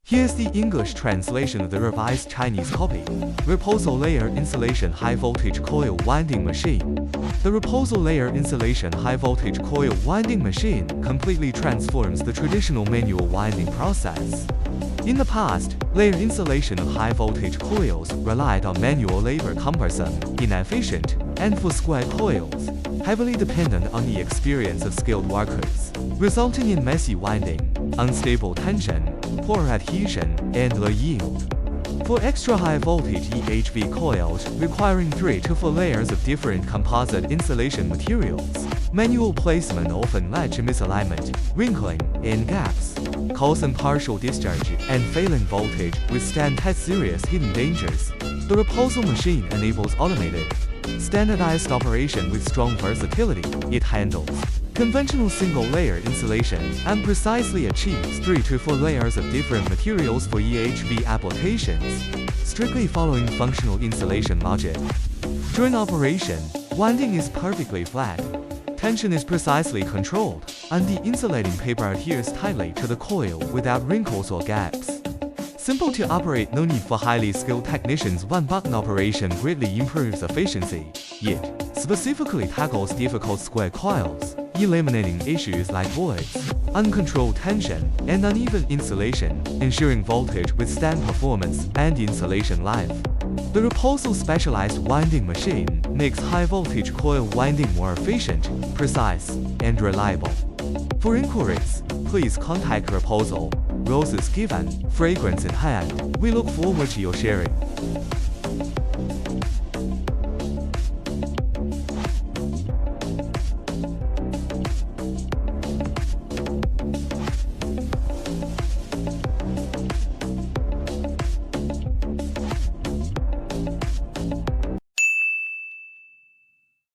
Here's the English translation of the revised Chinese copy. REPOSALSpecial Insulation High Voltage Coil Winding Machine. The REPOSALSpecial Insulation High Voltage Coil Winding Machine completely transforms the traditional manual winding process. In the past, layer insulation of high-voltage coils relied on manual labor, cumbersome, inefficient, and for square coils, heavily dependent on the experience of skilled workers, resulting in messy winding, unstable tension, poor adhesion, and low yield. For extra-high voltage EHV coils requiring 3 to 4 layers of different composite insulation materials, manual placement often led to misalignment, wrinkling, and gaps, causing partial discharge and failing voltage withstand had serious hidden dangers. The REPOSAL machine enables automated, standardized operation with strong versatility. It handles conventional single-layer insulation and precisely achieves 3 to 4 layers of different materials for EHV applications, strictly following functional insulation logic. During operation, winding is perfectly flat, tension is precisely controlled, and the insulating paper adheres tightly to the coil without wrinkles or gaps. Simple to operate, no need for highly skilled technicians. One-button operation greatly improves efficiency. It specifically tackles difficult square coils, eliminating issues like voids, uncontrolled tension, and uneven insulation, ensuring voltage withstand performance and insulation life. The REPOSAL specialized winding machine makes high-voltage coil winding more efficient, precise, and reliable. For inquiries, please contact REPOSAL. Roses given, fragrance in hand. We look forward to your sharing.